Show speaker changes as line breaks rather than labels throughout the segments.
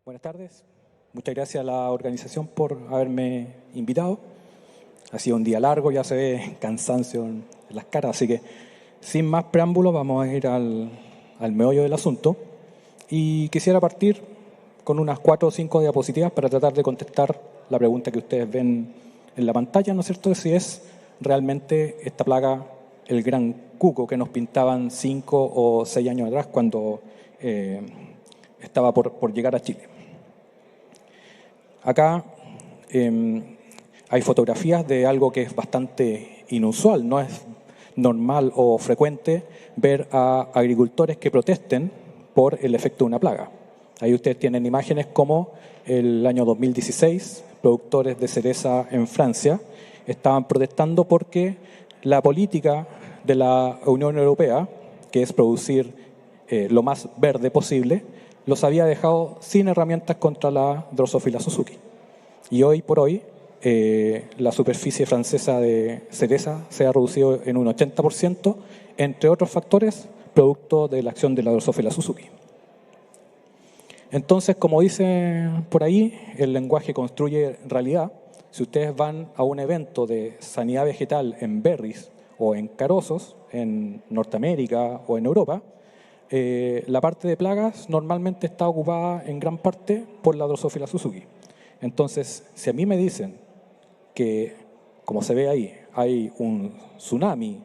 Buenas tardes. Muchas gracias a la organización por haberme invitado. Ha sido un día largo, ya se ve cansancio en las caras, así que sin más preámbulos vamos a ir al meollo del asunto. Y quisiera partir con unas 4 o 5 diapositivas para tratar de contestar la pregunta que ustedes ven en la pantalla, ¿no es cierto?, de si es realmente esta plaga el gran cuco que nos pintaban 5 o 6 años atrás cuando estaba por llegar a Chile. Acá hay fotografías de algo que es bastante inusual, no es normal o frecuente ver a agricultores que protesten por el efecto de una plaga. Ahí ustedes tienen imágenes como el año 2016, productores de cereza en Francia estaban protestando porque la política de la Unión Europea, que es producir lo más verde posible, los había dejado sin herramientas contra la Drosophila Suzuki. Y hoy por hoy, la superficie francesa de cereza se ha reducido en un 80%, entre otros factores, producto de la acción de la Drosophila Suzuki. Entonces, como dice por ahí, el lenguaje construye realidad. Si ustedes van a un evento de sanidad vegetal en berries o en carozos, en Norteamérica o en Europa, la parte de plagas normalmente está ocupada en gran parte por la Drosophila Suzuki. Entonces, si a mí me dicen que, como se ve ahí, hay un tsunami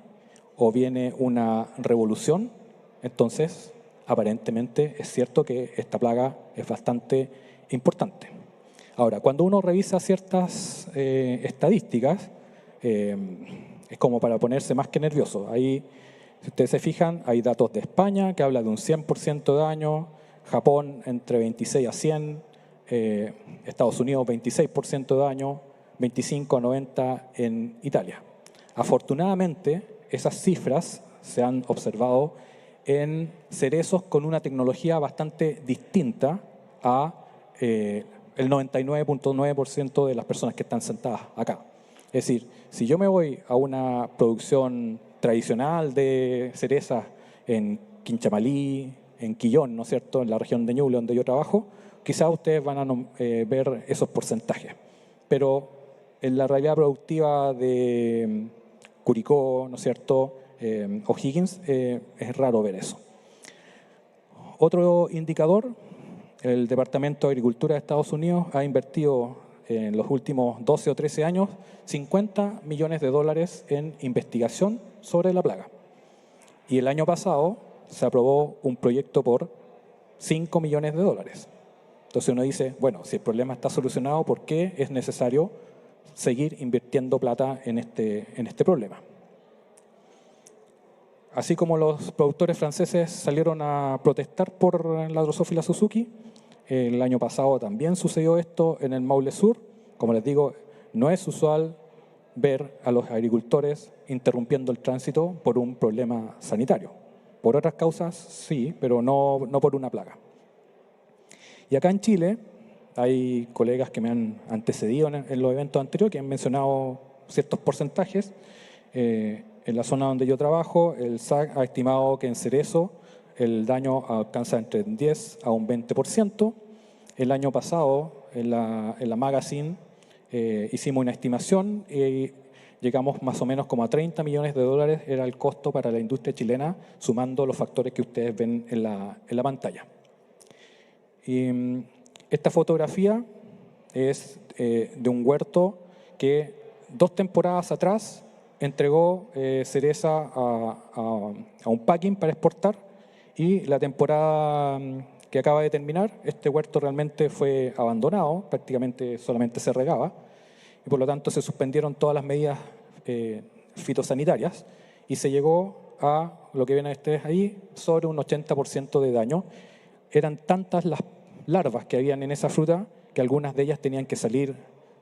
o viene una revolución, entonces aparentemente es cierto que esta plaga es bastante importante. Ahora, cuando uno revisa ciertas estadísticas, es como para ponerse más que nervioso. Ahí, si ustedes se fijan, hay datos de España que habla de un 100% de daño, Japón entre 26 a 100, Estados Unidos 26% de daño, 25 a 90 en Italia. Afortunadamente, esas cifras se han observado en cerezos con una tecnología bastante distinta a el 99.9% de las personas que están sentadas acá. Es decir, si yo me voy a una producción tradicional de cerezas en Quinchamalí, en Quillón, ¿no es cierto?, en la región de Ñuble, donde yo trabajo, quizás ustedes van a ver esos porcentajes. Pero en la realidad productiva de Curicó, ¿no es cierto?, O'Higgins, es raro ver eso. Otro indicador, el Departamento de Agricultura de Estados Unidos ha invertido en los últimos 12 o 13 años 50 millones de dólares en investigación sobre la plaga. Y el año pasado se aprobó un proyecto por 5 millones de dólares. Entonces uno dice, bueno, si el problema está solucionado, ¿por qué es necesario seguir invirtiendo plata en este problema? Así como los productores franceses salieron a protestar por la Drosophila Suzuki, el año pasado también sucedió esto en el Maule Sur. Como les digo, no es usual ver a los agricultores interrumpiendo el tránsito por un problema sanitario. Por otras causas sí, pero no por una plaga. Y acá en Chile hay colegas que me han antecedido en los eventos anteriores que han mencionado ciertos porcentajes. En la zona donde yo trabajo, el SAC ha estimado que en cerezo el daño alcanza entre un 10 a un 20%. El año pasado, en la Magazine, hicimos una estimación y llegamos más o menos como a 30 millones de dólares era el costo para la industria chilena, sumando los factores que ustedes ven en la pantalla. Y esta fotografía es de un huerto que 2 temporadas atrás entregó cereza a un packing para exportar, y la temporada que acaba de terminar, este huerto realmente fue abandonado, prácticamente solamente se regaba, y por lo tanto se suspendieron todas las medidas fitosanitarias y se llegó a lo que ven ustedes ahí, sobre un 80% de daño. Eran tantas las larvas que habían en esa fruta que algunas de ellas tenían que salir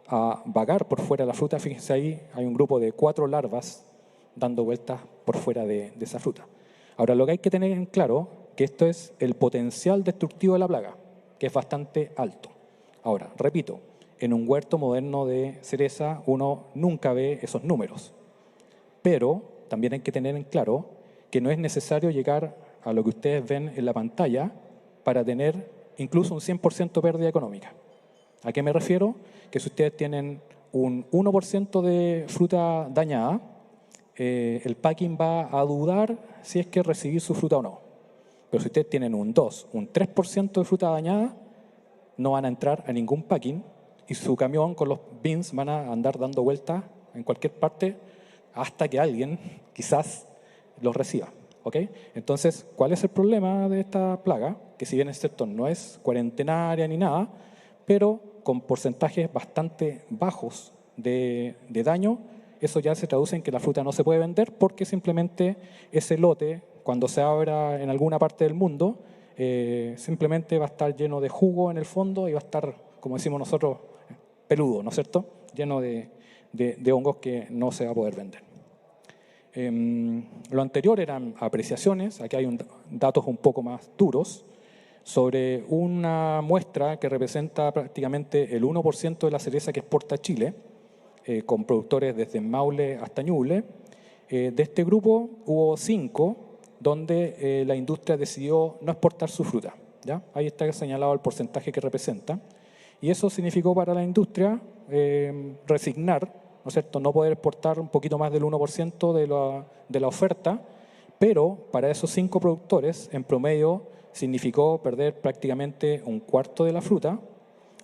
a vagar por fuera de la fruta. Fíjense ahí, hay un grupo de 4 larvas dando vueltas por fuera de esa fruta. Ahora, lo que hay que tener en claro que esto es el potencial destructivo de la plaga, que es bastante alto. Ahora, repito, en un huerto moderno de cereza uno nunca ve esos números, pero también hay que tener en claro que no es necesario llegar a lo que ustedes ven en la pantalla para tener incluso un 100% pérdida económica. ¿A qué me refiero? Que si ustedes tienen un 1% de fruta dañada, el packing va a dudar si es que recibir su fruta o no. Pero si ustedes tienen un 2, un 3% de fruta dañada, no van a entrar a ningún packing y su camión con los bins van a andar dando vueltas en cualquier parte hasta que alguien quizás los reciba. ¿Ok? Entonces, ¿cuál es el problema de esta plaga? Que si bien es cierto, no es cuarentenaria ni nada, pero con porcentajes bastante bajos de daño, eso ya se traduce en que la fruta no se puede vender porque simplemente ese lote, cuando se abra en alguna parte del mundo, simplemente va a estar lleno de jugo en el fondo y va a estar, como decimos nosotros, peludo, ¿no es cierto? Lleno de hongos que no se va a poder vender. Lo anterior eran apreciaciones, aquí hay datos un poco más duros, sobre una muestra que representa prácticamente el 1% de la cereza que exporta Chile, con productores desde Maule hasta Ñuble. De este grupo hubo 5 donde la industria decidió no exportar su fruta. ¿Ya? Ahí está señalado el porcentaje que representa. Y eso significó para la industria resignar, ¿no es cierto?, no poder exportar un poquito más del 1% de la oferta, pero para esos 5 productores, en promedio, significó perder prácticamente un cuarto de la fruta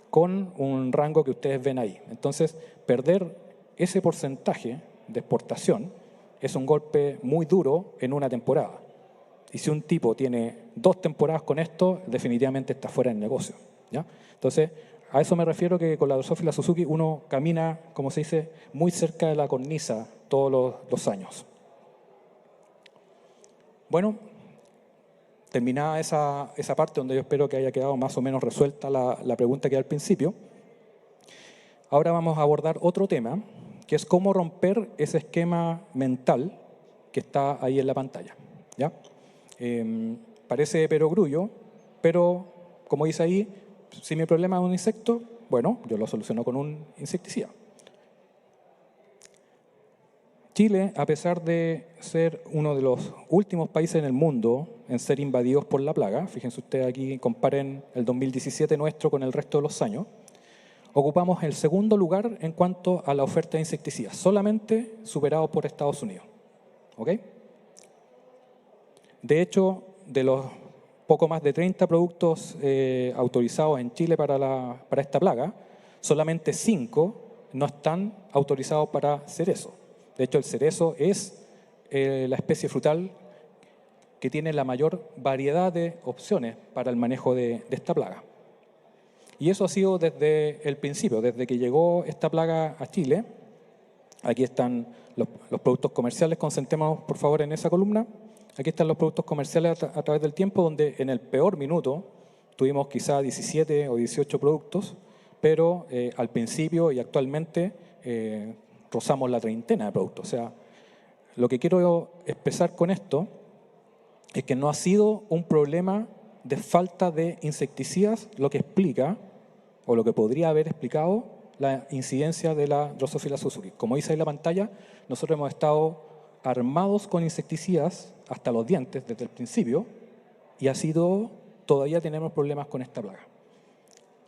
con un rango que ustedes ven ahí. Entonces, perder ese porcentaje de exportación es un golpe muy duro en una temporada. Y si un tipo tiene 2 temporadas con esto, definitivamente está fuera del negocio. ¿Ya? Entonces, a eso me refiero que con la Drosophila Suzuki uno camina, como se dice, muy cerca de la cornisa todos los años. Bueno, terminada esa parte donde yo espero que haya quedado más o menos resuelta la pregunta que hay al principio, ahora vamos a abordar otro tema, que es cómo romper ese esquema mental que está ahí en la pantalla. ¿Ya? Parece perogrullo, pero como dice ahí, si mi problema es un insecto, bueno, yo lo soluciono con un insecticida. Chile, a pesar de ser uno de los últimos países en el mundo en ser invadidos por la plaga, fíjense ustedes aquí, comparen el 2017 nuestro con el resto de los años, ocupamos el segundo lugar en cuanto a la oferta de insecticidas, solamente superado por Estados Unidos. ¿Ok? De hecho, de los poco más de 30 productos autorizados en Chile para esta plaga, solamente 5 no están autorizados para cerezo. De hecho, el cerezo es la especie frutal que tiene la mayor variedad de opciones para el manejo de esta plaga. Y eso ha sido desde el principio, desde que llegó esta plaga a Chile. Aquí están los productos comerciales, concentremos por favor en esa columna. Aquí están los productos comerciales a través del tiempo, donde en el peor minuto tuvimos quizá 17 o 18 productos, pero al principio y actualmente rozamos la treintena de productos. O sea, lo que quiero expresar con esto es que no ha sido un problema de falta de insecticidas lo que explica, o lo que podría haber explicado, la incidencia de la Drosophila Suzuki. Como dice ahí en la pantalla, nosotros hemos estado armados con insecticidas hasta los dientes desde el principio y todavía tenemos problemas con esta plaga.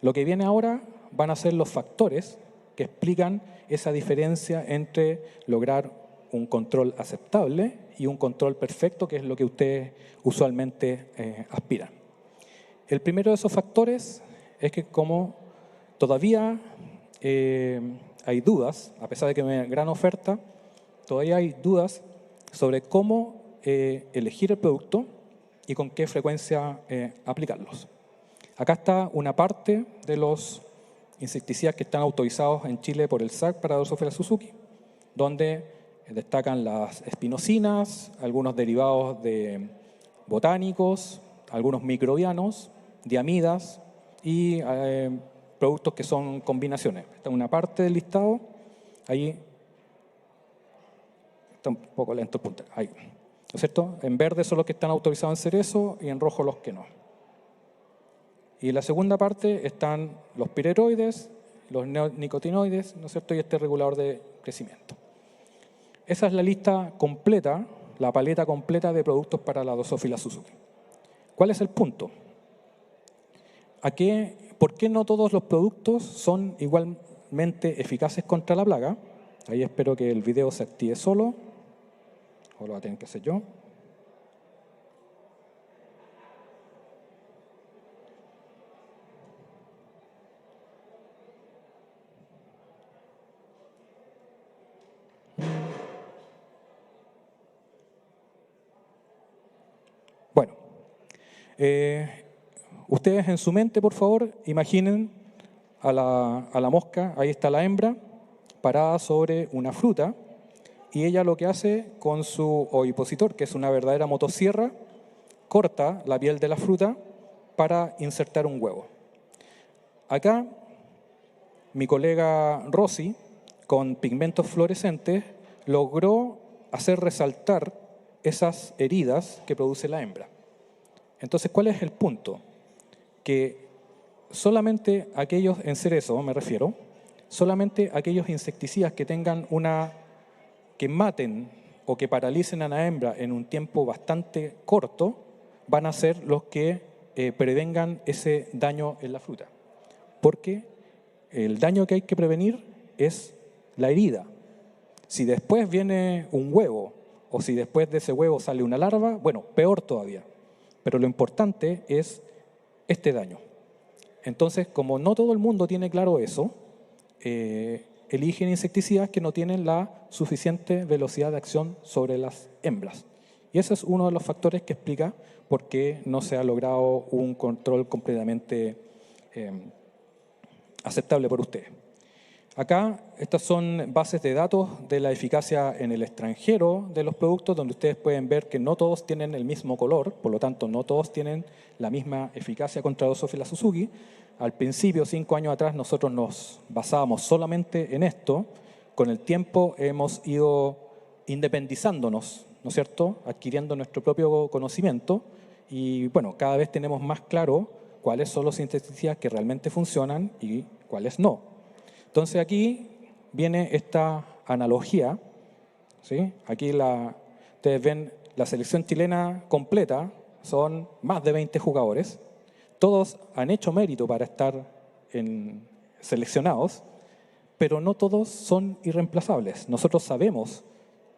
Lo que viene ahora van a ser los factores que explican esa diferencia entre lograr un control aceptable y un control perfecto, que es lo que ustedes usualmente aspiran. El primero de esos factores es que como todavía hay dudas, a pesar de que hay gran oferta, todavía hay dudas sobre cómo elegir el producto y con qué frecuencia aplicarlos. Acá está una parte de los insecticidas que están autorizados en Chile por el SAC para Drosophila Suzuki, donde destacan las espinocinas, algunos derivados de botánicos, algunos microbianos, diamidas y productos que son combinaciones. Esta es una parte del listado, ahí está un poco lento el puntero, ahí, ¿no es cierto? En verde son los que están autorizados en cerezo y en rojo los que no. Y en la segunda parte están los pireroides, los neonicotinoides, ¿no es cierto? Y este regulador de crecimiento. Esa es la lista completa, la paleta completa de productos para la Drosophila Suzuki. ¿Cuál es el punto? ¿Por qué no todos los productos son igualmente eficaces contra la plaga? Ahí espero que el video se active solo, o lo voy a tener que hacer yo. Bueno, ustedes en su mente, por favor, imaginen a la mosca, ahí está la hembra, parada sobre una fruta, y ella lo que hace con su ovipositor, que es una verdadera motosierra, corta la piel de la fruta para insertar un huevo. Acá, mi colega Rosy, con pigmentos fluorescentes, logró hacer resaltar esas heridas que produce la hembra. Entonces, ¿cuál es el punto? Que solamente aquellos, en cerezo me refiero, solamente aquellos insecticidas que tengan que maten o que paralicen a la hembra en un tiempo bastante corto, van a ser los que prevengan ese daño en la fruta. Porque el daño que hay que prevenir es la herida. Si después viene un huevo o si después de ese huevo sale una larva, bueno, peor todavía. Pero lo importante es este daño. Entonces, como no todo el mundo tiene claro eso, eligen insecticidas que no tienen la suficiente velocidad de acción sobre las hembras. Y ese es uno de los factores que explica por qué no se ha logrado un control completamente aceptable por ustedes. Acá, estas son bases de datos de la eficacia en el extranjero de los productos, donde ustedes pueden ver que no todos tienen el mismo color, por lo tanto, no todos tienen la misma eficacia contra Drosophila Suzuki. Al principio, 5 años atrás, nosotros nos basábamos solamente en esto. Con el tiempo hemos ido independizándonos, ¿no es cierto?, adquiriendo nuestro propio conocimiento y, bueno, cada vez tenemos más claro cuáles son los insecticidas que realmente funcionan y cuáles no. Entonces aquí viene esta analogía, ¿sí? Aquí ustedes ven la selección chilena completa, son más de 20 jugadores, todos han hecho mérito para estar seleccionados, pero no todos son irreemplazables. Nosotros sabemos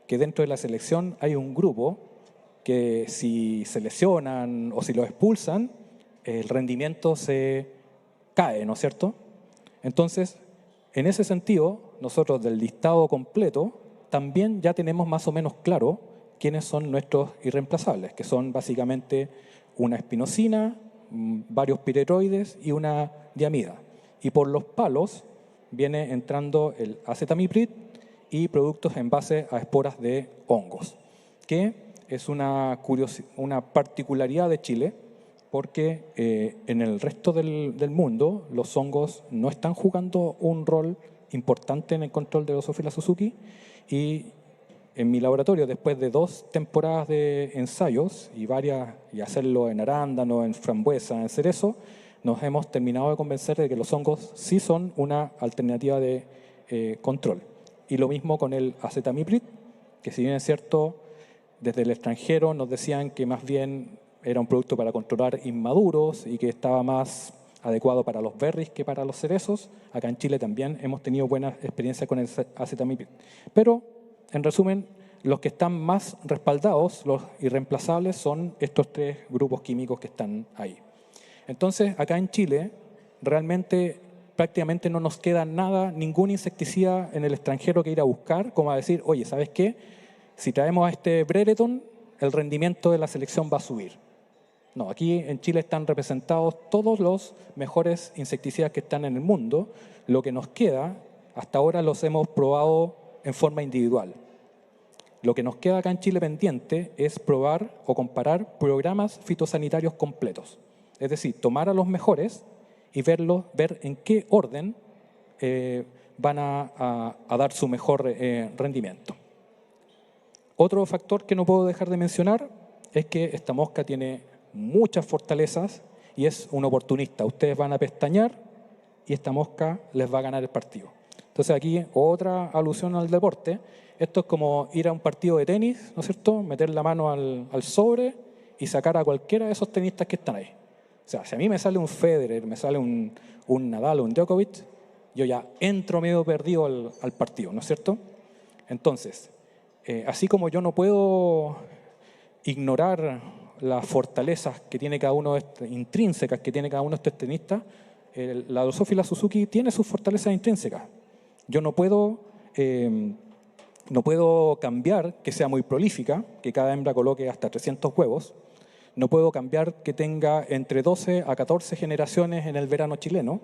que dentro de la selección hay un grupo que si se lesionan o si los expulsan, el rendimiento se cae, ¿no es cierto? Entonces, en ese sentido, nosotros del listado completo también ya tenemos más o menos claro quiénes son nuestros irreemplazables, que son básicamente una espinosina, varios piretroides y una diamida. Y por los palos viene entrando el acetamiprid y productos en base a esporas de hongos, que es una particularidad de Chile, porque en el resto del mundo los hongos no están jugando un rol importante en el control de Drosophila Suzuki, y en mi laboratorio, después de 2 temporadas de ensayos y hacerlo en arándano, en frambuesa, en cerezo, nos hemos terminado de convencer de que los hongos sí son una alternativa de control. Y lo mismo con el acetamiprid, que si bien es cierto, desde el extranjero nos decían que más bien era un producto para controlar inmaduros y que estaba más adecuado para los berries que para los cerezos. Acá en Chile también hemos tenido buena experiencia con el acetamiprid. Pero, en resumen, los que están más respaldados, los irreemplazables, son estos 3 grupos químicos que están ahí. Entonces, acá en Chile, realmente prácticamente no nos queda nada, ningún insecticida en el extranjero que ir a buscar, como a decir, oye, ¿sabes qué? Si traemos a este Brereton, el rendimiento de la selección va a subir. No, aquí en Chile están representados todos los mejores insecticidas que están en el mundo. Lo que nos queda, hasta ahora los hemos probado en forma individual. Lo que nos queda acá en Chile pendiente es probar o comparar programas fitosanitarios completos. Es decir, tomar a los mejores y ver en qué orden van a dar su mejor rendimiento. Otro factor que no puedo dejar de mencionar es que esta mosca tiene muchas fortalezas y es un oportunista. Ustedes van a pestañear y esta mosca les va a ganar el partido. Entonces aquí otra alusión al deporte. Esto es como ir a un partido de tenis, ¿no es cierto? Meter la mano al sobre y sacar a cualquiera de esos tenistas que están ahí. O sea, si a mí me sale un Federer, me sale un Nadal o un Djokovic, yo ya entro medio perdido al partido, ¿no es cierto? Entonces, así como yo no puedo ignorar las fortalezas que tiene cada uno, intrínsecas que tiene cada uno de estos tenistas, la Drosophila Suzuki tiene sus fortalezas intrínsecas. Yo no puedo cambiar que sea muy prolífica, que cada hembra coloque hasta 300 huevos. No puedo cambiar que tenga entre 12 a 14 generaciones en el verano chileno.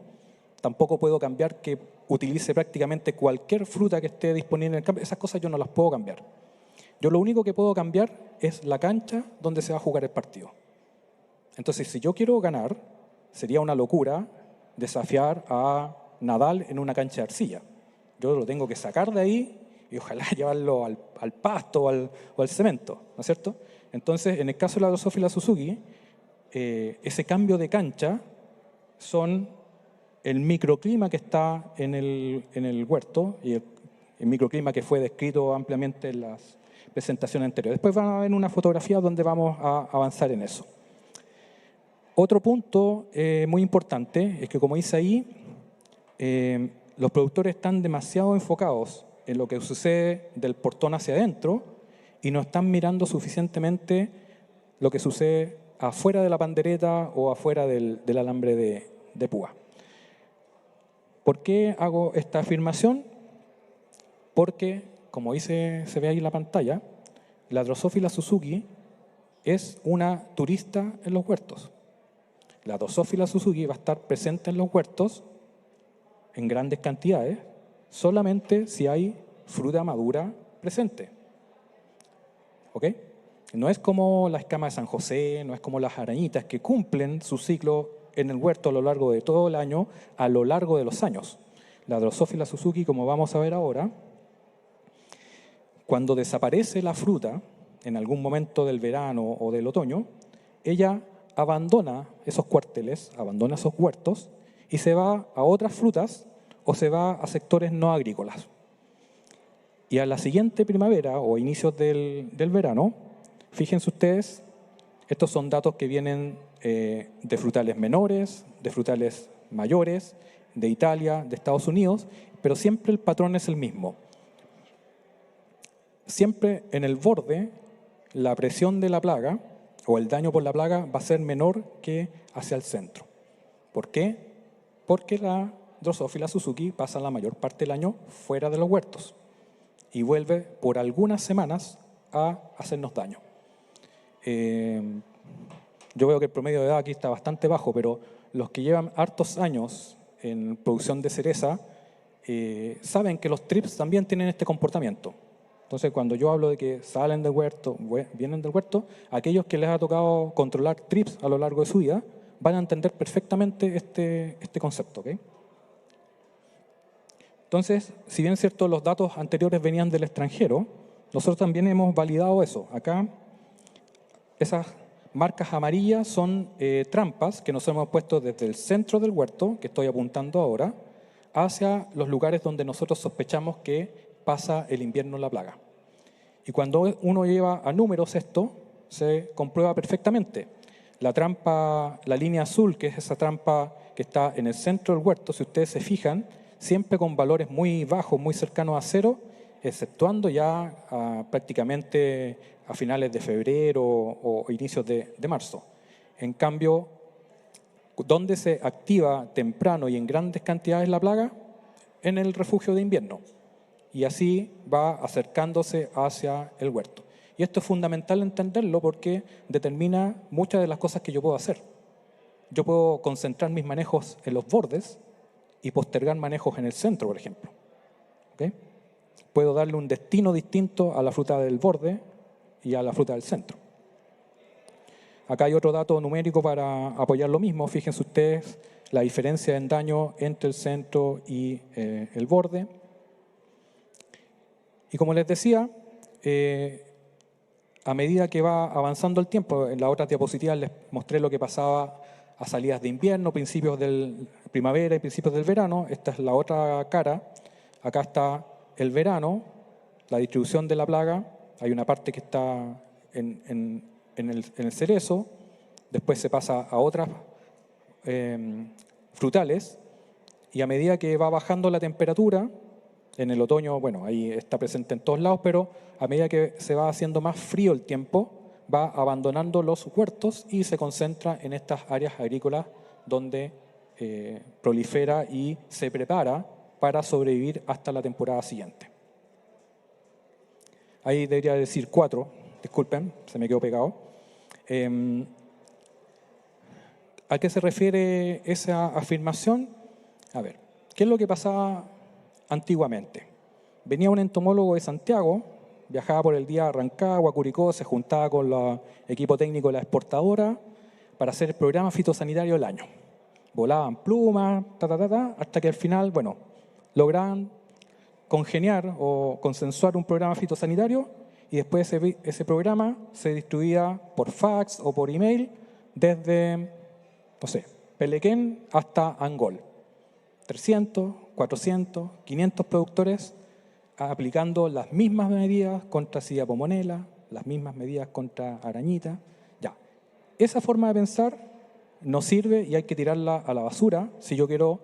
Tampoco puedo cambiar que utilice prácticamente cualquier fruta que esté disponible en el campo. Esas cosas yo no las puedo cambiar. Yo lo único que puedo cambiar es la cancha donde se va a jugar el partido. Entonces, si yo quiero ganar, sería una locura desafiar a Nadal en una cancha de arcilla. Yo lo tengo que sacar de ahí y ojalá llevarlo al pasto o al cemento, ¿no es cierto? Entonces, en el caso de la Drosophila Suzuki, ese cambio de cancha son el microclima que está en el huerto y el microclima que fue descrito ampliamente en las presentaciones anteriores. Después van a ver una fotografía donde vamos a avanzar en eso. Otro punto muy importante es que, como dice ahí, los productores están demasiado enfocados en lo que sucede del portón hacia adentro y no están mirando suficientemente lo que sucede afuera de la pandereta o afuera del alambre de púa. ¿Por qué hago esta afirmación? Porque, como se ve ahí en la pantalla, la Drosophila Suzuki es una turista en los huertos. La Drosophila Suzuki va a estar presente en los huertos en grandes cantidades solamente si hay fruta madura presente. ¿Ok? No es como la escama de San José, no es como las arañitas que cumplen su ciclo en el huerto a lo largo de todo el año, a lo largo de los años. La Drosophila Suzuki, como vamos a ver ahora, cuando desaparece la fruta en algún momento del verano o del otoño, ella abandona esos cuarteles, abandona esos huertos y se va a otras frutas o se va a sectores no agrícolas. Y a la siguiente primavera o inicios del verano, fíjense ustedes, estos son datos que vienen de frutales menores, de frutales mayores, de Italia, de Estados Unidos, pero siempre el patrón es el mismo. Siempre en el borde, la presión de la plaga o el daño por la plaga va a ser menor que hacia el centro. ¿Por qué? Porque la Drosophila Suzuki pasa la mayor parte del año fuera de los huertos y vuelve por algunas semanas a hacernos daño. Yo veo que el promedio de edad aquí está bastante bajo, pero los que llevan hartos años en producción de cereza saben que los trips también tienen este comportamiento. Entonces, cuando yo hablo de que salen del huerto, vienen del huerto, aquellos que les ha tocado controlar trips a lo largo de su vida van a entender perfectamente este concepto. ¿Okay? Entonces, si bien es cierto, los datos anteriores venían del extranjero, nosotros también hemos validado eso. Acá, esas marcas amarillas son trampas que nosotros hemos puesto desde el centro del huerto, que estoy apuntando ahora, hacia los lugares donde nosotros sospechamos que pasa el invierno la plaga. Y cuando uno lleva a números esto, se comprueba perfectamente. La trampa, la línea azul, que es esa trampa que está en el centro del huerto, si ustedes se fijan, siempre con valores muy bajos, muy cercanos a cero, exceptuando ya prácticamente a finales de febrero o inicios de marzo. En cambio, ¿dónde se activa temprano y en grandes cantidades la plaga? En el refugio de invierno. Y así va acercándose hacia el huerto. Y esto es fundamental entenderlo porque determina muchas de las cosas que yo puedo hacer. Yo puedo concentrar mis manejos en los bordes y postergar manejos en el centro, por ejemplo. ¿Okay? Puedo darle un destino distinto a la fruta del borde y a la fruta del centro. Acá hay otro dato numérico para apoyar lo mismo. Fíjense ustedes la diferencia en daño entre el centro y el borde. Y como les decía, a medida que va avanzando el tiempo, en la otra diapositiva les mostré lo que pasaba a salidas de invierno, principios de primavera y principios del verano. Esta es la otra cara. Acá está el verano, la distribución de la plaga. Hay una parte que está en el cerezo, después se pasa a otras frutales, y a medida que va bajando la temperatura, en el otoño, bueno, ahí está presente en todos lados, pero a medida que se va haciendo más frío el tiempo, va abandonando los huertos y se concentra en estas áreas agrícolas donde prolifera y se prepara para sobrevivir hasta la temporada siguiente. Ahí debería decir 4, disculpen, se me quedó pegado. ¿A qué se refiere esa afirmación? A ver, ¿qué es lo que pasaba antiguamente? Venía un entomólogo de Santiago, viajaba por el día a Rancagua, Curicó, se juntaba con el equipo técnico de la exportadora para hacer el programa fitosanitario del año. Volaban plumas, hasta que al final, bueno, lograban congeniar o consensuar un programa fitosanitario y después ese programa se distribuía por fax o por email desde, no sé, Pelequén hasta Angol. 300, 400, 500 productores aplicando las mismas medidas contra Xylella pomonela, las mismas medidas contra arañita. Ya, esa forma de pensar no sirve y hay que tirarla a la basura si yo quiero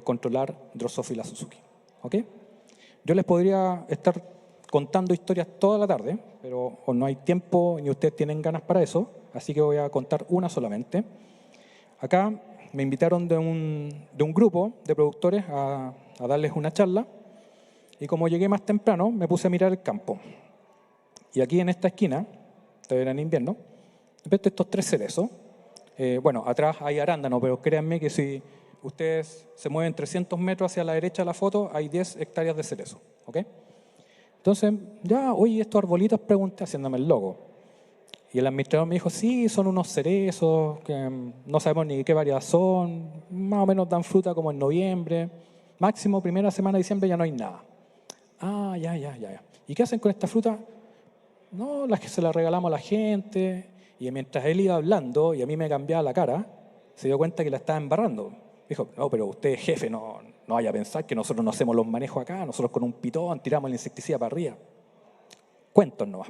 controlar Drosophila Suzuki. ¿Ok? Yo les podría estar contando historias toda la tarde, pero no hay tiempo ni ustedes tienen ganas para eso, así que voy a contar una solamente. Acá me invitaron de un grupo de productores a darles una charla y como llegué más temprano me puse a mirar el campo. Y aquí en esta esquina, todavía era en invierno, ven estos 3 cerezos. Bueno, atrás hay arándano, pero créanme que si ustedes se mueven 300 metros hacia la derecha de la foto, hay 10 hectáreas de cerezo. ¿Ok? Entonces, ya, oye, estos arbolitos, pregunté haciéndome el logo. Y el administrador me dijo, sí, son unos cerezos, que no sabemos ni qué variedad son, más o menos dan fruta como en noviembre, máximo primera semana de diciembre ya no hay nada. Ah, ya. ¿Y qué hacen con esta fruta? No, las que se la regalamos a la gente. Y mientras él iba hablando y a mí me cambiaba la cara, se dio cuenta que la estaba embarrando. Dijo, no, pero usted, jefe, no vaya a pensar que nosotros no hacemos los manejos acá, nosotros con un pitón tiramos el insecticida para arriba. Cuentos nomás.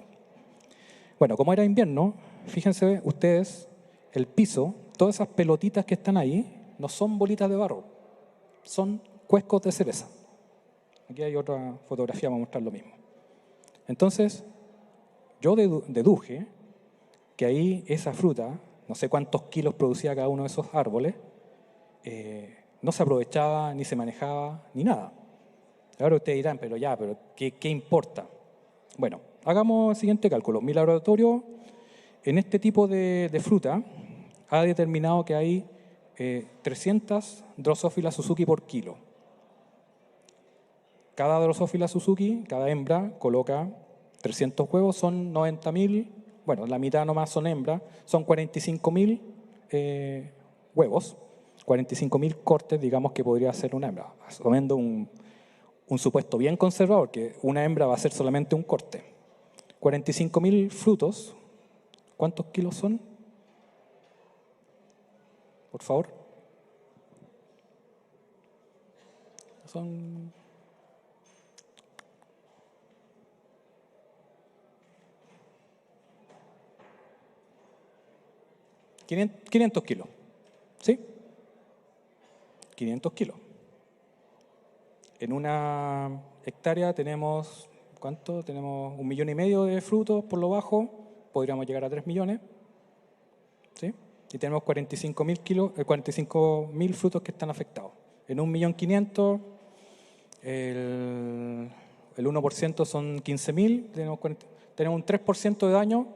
Bueno, como era invierno, fíjense ustedes, el piso, todas esas pelotitas que están ahí, no son bolitas de barro, son cuescos de cereza. Aquí hay otra fotografía para mostrar lo mismo. Entonces, yo deduje que ahí esa fruta, no sé cuántos kilos producía cada uno de esos árboles, no se aprovechaba, ni se manejaba, ni nada. Ahora ustedes dirán, pero ¿qué importa? Bueno, hagamos el siguiente cálculo. Mi laboratorio, en este tipo de fruta, ha determinado que hay 300 Drosophila Suzuki por kilo. Cada Drosophila Suzuki, cada hembra, coloca 300 huevos, son 90.000, bueno, la mitad nomás son hembras, son 45.000 huevos, 45.000 cortes, digamos que podría ser una hembra, asumiendo un supuesto bien conservador, que una hembra va a ser solamente un corte. 45.000 frutos, ¿cuántos kilos son? Por favor. Son 500 kilos. ¿Sí? 500 kilos. En una hectárea tenemos, ¿cuánto? Tenemos 1,5 millones de frutos por lo bajo, podríamos llegar a 3 millones. ¿Sí? Y tenemos 45.000 frutos que están afectados. En 1.500.000, el 1% son 15.000, tenemos un 3% de daño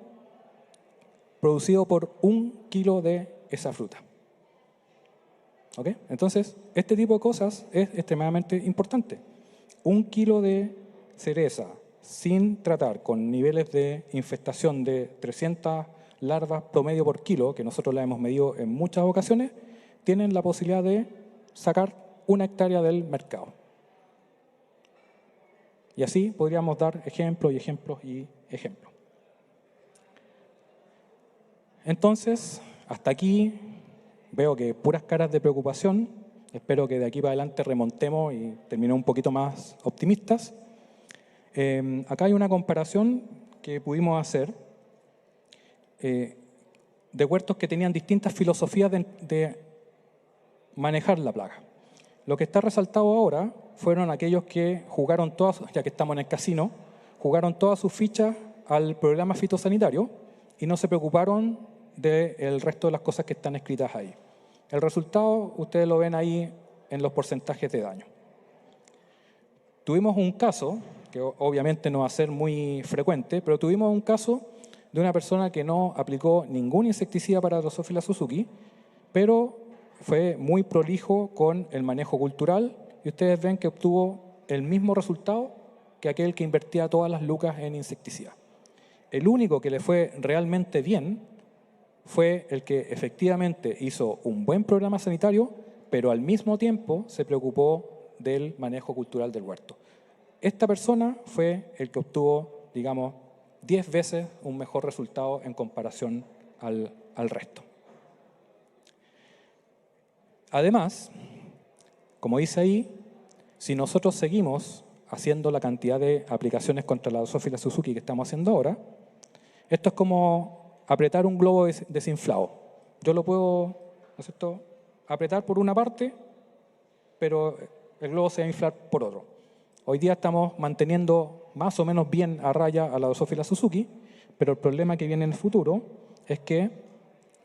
producido por 1 kilo de esa fruta. ¿Ok? Entonces, este tipo de cosas es extremadamente importante. 1 kilo de cereza sin tratar con niveles de infestación de 300 larvas promedio por kilo, que nosotros la hemos medido en muchas ocasiones, tienen la posibilidad de sacar 1 hectárea del mercado. Y así podríamos dar ejemplos y ejemplos y ejemplos. Entonces, hasta aquí veo que puras caras de preocupación. Espero que de aquí para adelante remontemos y terminemos un poquito más optimistas. Acá hay una comparación que pudimos hacer de huertos que tenían distintas filosofías de manejar la plaga. Lo que está resaltado ahora fueron aquellos que jugaron todas, ya que estamos en el casino, jugaron todas sus fichas al programa fitosanitario y no se preocuparon del resto de las cosas que están escritas ahí. El resultado, ustedes lo ven ahí en los porcentajes de daño. Tuvimos un caso, que obviamente no va a ser muy frecuente, pero tuvimos un caso de una persona que no aplicó ningún insecticida para Drosophila Suzuki, pero fue muy prolijo con el manejo cultural y ustedes ven que obtuvo el mismo resultado que aquel que invertía todas las lucas en insecticida. El único que le fue realmente bien fue el que efectivamente hizo un buen programa sanitario, pero al mismo tiempo se preocupó del manejo cultural del huerto. Esta persona fue el que obtuvo, digamos, 10 veces un mejor resultado en comparación al resto. Además, como dice ahí, si nosotros seguimos haciendo la cantidad de aplicaciones contra la Drosophila Suzuki que estamos haciendo ahora, esto es como apretar un globo desinflado. Yo lo puedo, ¿no es cierto?, apretar por una parte, pero el globo se va a inflar por otro. Hoy día estamos manteniendo más o menos bien a raya a la Drosophila Suzuki, pero el problema que viene en el futuro es que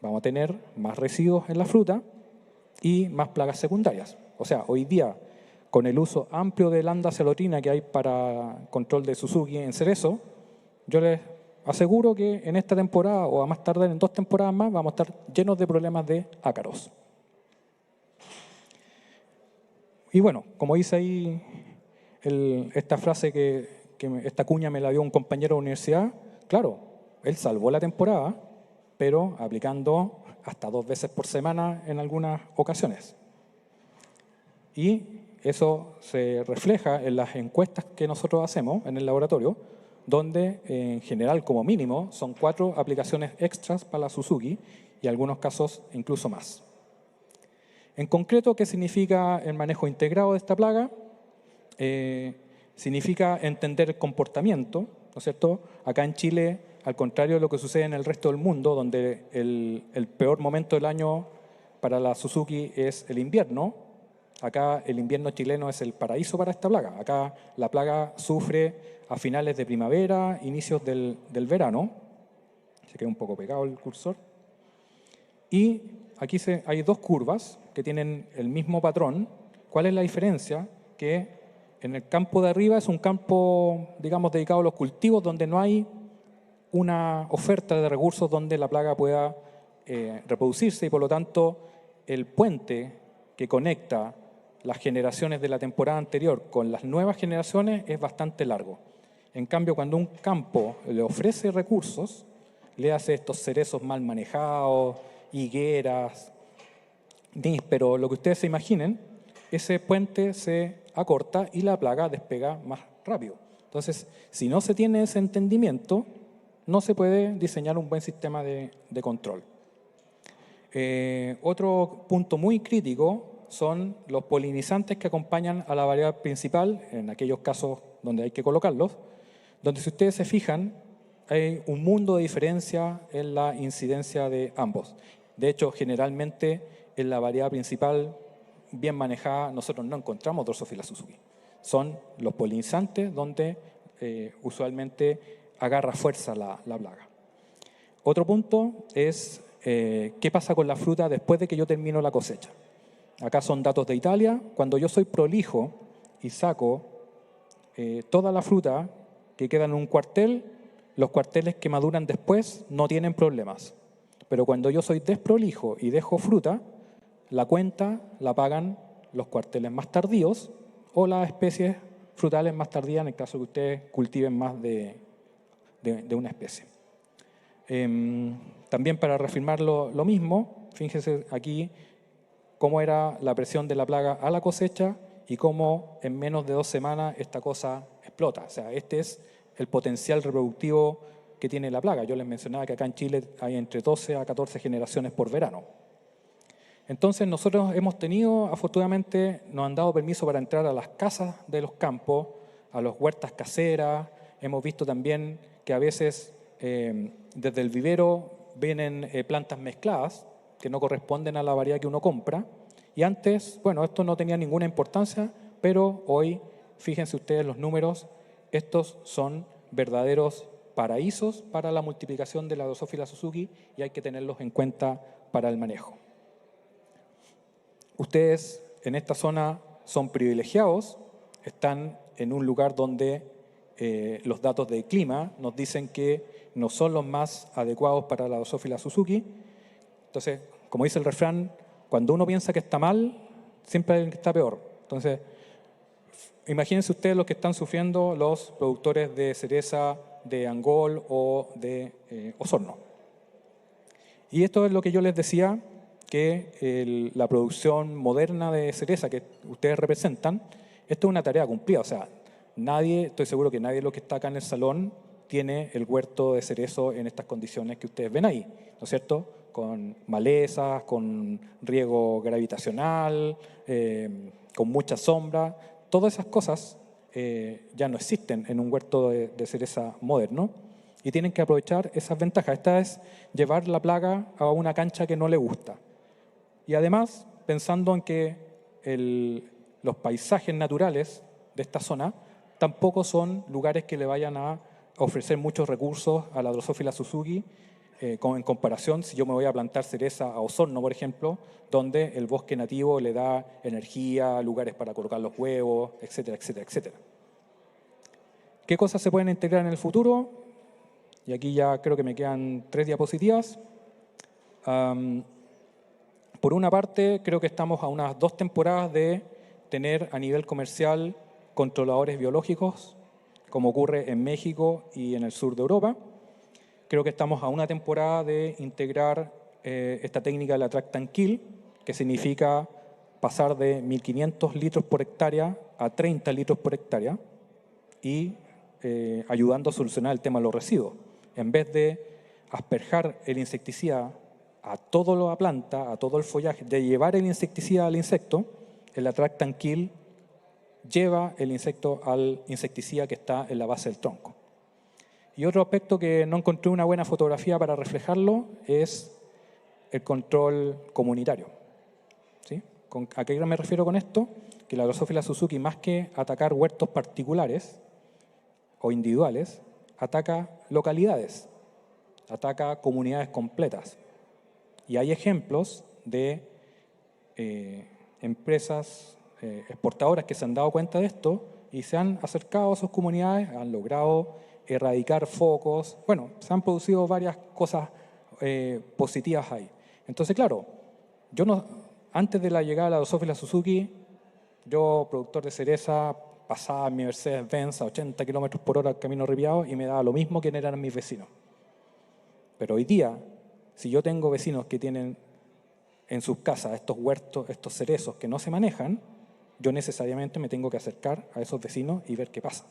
vamos a tener más residuos en la fruta y más plagas secundarias. O sea, hoy día, con el uso amplio de landa-celotrina que hay para control de Suzuki en cerezo, yo les aseguro que en esta temporada o a más tardar en 2 temporadas más vamos a estar llenos de problemas de ácaros. Y bueno, como dice ahí esta frase esta cuña me la dio un compañero de universidad, claro, él salvó la temporada, pero aplicando hasta 2 veces por semana en algunas ocasiones. Y eso se refleja en las encuestas que nosotros hacemos en el laboratorio, donde en general, como mínimo, son 4 aplicaciones extras para la Suzuki y en algunos casos incluso más. En concreto, ¿qué significa el manejo integrado de esta plaga? Significa entender el comportamiento, ¿no es cierto? Acá en Chile, al contrario de lo que sucede en el resto del mundo, donde el peor momento del año para la Suzuki es el invierno, acá el invierno chileno es el paraíso para esta plaga. Acá la plaga sufre a finales de primavera, inicios del verano. Se queda un poco pegado el cursor. Y aquí hay 2 curvas que tienen el mismo patrón. ¿Cuál es la diferencia? Que en el campo de arriba es un campo, digamos, dedicado a los cultivos donde no hay una oferta de recursos donde la plaga pueda reproducirse y por lo tanto el puente que conecta las generaciones de la temporada anterior con las nuevas generaciones es bastante largo. En cambio, cuando un campo le ofrece recursos, le hace estos cerezos mal manejados, higueras, nísperos, lo que ustedes se imaginen, ese puente se acorta y la plaga despega más rápido. Entonces, si no se tiene ese entendimiento, no se puede diseñar un buen sistema de control. Otro punto muy crítico son los polinizantes que acompañan a la variedad principal, en aquellos casos donde hay que colocarlos, donde si ustedes se fijan, hay un mundo de diferencia en la incidencia de ambos. De hecho, generalmente en la variedad principal bien manejada nosotros no encontramos Drosophila Suzuki. Son los polinizantes donde usualmente agarra fuerza la plaga. Otro punto es qué pasa con la fruta después de que yo termino la cosecha. Acá son datos de Italia. Cuando yo soy prolijo y saco toda la fruta que queda en un cuartel, los cuarteles que maduran después no tienen problemas. Pero cuando yo soy desprolijo y dejo fruta, la cuenta la pagan los cuarteles más tardíos o las especies frutales más tardías en el caso que ustedes cultiven más de una especie. También para reafirmar lo mismo, fíjense aquí cómo era la presión de la plaga a la cosecha y cómo en menos de 2 semanas esta cosa explota. O sea, este es el potencial reproductivo que tiene la plaga. Yo les mencionaba que acá en Chile hay entre 12 a 14 generaciones por verano. Entonces nosotros hemos tenido, afortunadamente, nos han dado permiso para entrar a las casas de los campos, a las huertas caseras. Hemos visto también que a veces desde el vivero vienen plantas mezcladas que no corresponden a la variedad que uno compra Y antes, bueno, esto no tenía ninguna importancia, pero hoy, fíjense ustedes los números, estos son verdaderos paraísos para la multiplicación de la Drosophila Suzuki y hay que tenerlos en cuenta para el manejo. Ustedes en esta zona son privilegiados, están en un lugar donde los datos de clima nos dicen que no son los más adecuados para la Drosophila Suzuki. Entonces, como dice el refrán, cuando uno piensa que está mal, siempre hay alguien que está peor. Entonces, imagínense ustedes los que están sufriendo los productores de cereza de Angol o de Osorno. Y esto es lo que yo les decía, que la producción moderna de cereza que ustedes representan, esto es una tarea cumplida. O sea, nadie, estoy seguro que nadie de los que está acá en el salón tiene el huerto de cerezo en estas condiciones que ustedes ven ahí, ¿no es cierto? Con malezas, con riego gravitacional, con mucha sombra. Todas esas cosas ya no existen en un huerto de cereza moderno y tienen que aprovechar esas ventajas. Esta es llevar la plaga a una cancha que no le gusta. Y además, pensando en que los paisajes naturales de esta zona tampoco son lugares que le vayan a ofrecer muchos recursos a la Drosophila Suzuki, en comparación si yo me voy a plantar cereza a Osorno, por ejemplo, donde el bosque nativo le da energía, lugares para colocar los huevos, etcétera, etcétera, etcétera. ¿Qué cosas se pueden integrar en el futuro? Y aquí ya creo que me quedan 3 diapositivas. Por una parte, creo que estamos a unas 2 temporadas de tener a nivel comercial controladores biológicos, como ocurre en México y en el sur de Europa. Creo que estamos a una temporada de integrar esta técnica de la Tract and Kill, que significa pasar de 1.500 litros por hectárea a 30 litros por hectárea y ayudando a solucionar el tema de los residuos. En vez de asperjar el insecticida a toda la planta, a todo el follaje, de llevar el insecticida al insecto, el Tract and Kill lleva el insecto al insecticida que está en la base del tronco. Y otro aspecto que no encontré una buena fotografía para reflejarlo es el control comunitario. ¿Sí? ¿A qué me refiero con esto? Que la Drosophila Suzuki, más que atacar huertos particulares o individuales, ataca localidades, ataca comunidades completas. Y hay ejemplos de empresas exportadoras que se han dado cuenta de esto y se han acercado a sus comunidades, han logrado erradicar focos. Bueno, se han producido varias cosas positivas ahí. Entonces, claro, antes de la llegada de la Drosophila Suzuki, yo, productor de cereza, pasaba en mi Mercedes-Benz a 80 km por hora al camino ripiado y me daba lo mismo que eran mis vecinos. Pero hoy día, si yo tengo vecinos que tienen en sus casas estos huertos, estos cerezos que no se manejan, yo necesariamente me tengo que acercar a esos vecinos y ver qué pasa.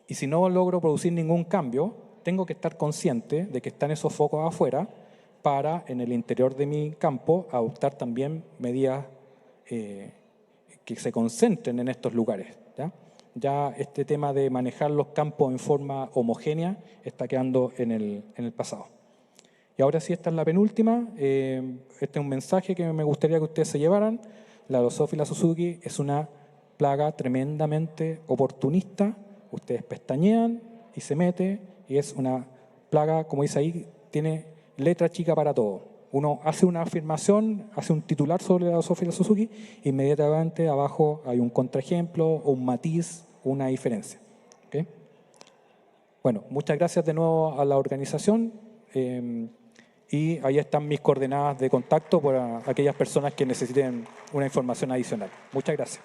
Y si no logro producir ningún cambio, tengo que estar consciente de que están esos focos afuera para, en el interior de mi campo, adoptar también medidas que se concentren en estos lugares. Ya este tema de manejar los campos en forma homogénea está quedando en el pasado. Y ahora sí, esta es la penúltima. Este es un mensaje que me gustaría que ustedes se llevaran. La Drosophila Suzuki es una plaga tremendamente oportunista. Ustedes pestañean y se mete, y es una plaga, como dice ahí, tiene letra chica para todo. Uno hace una afirmación, hace un titular sobre la Drosophila Suzuki, inmediatamente abajo hay un contraejemplo o un matiz, una diferencia. ¿Okay? Bueno, muchas gracias de nuevo a la organización. Y ahí están mis coordenadas de contacto para aquellas personas que necesiten una información adicional. Muchas gracias.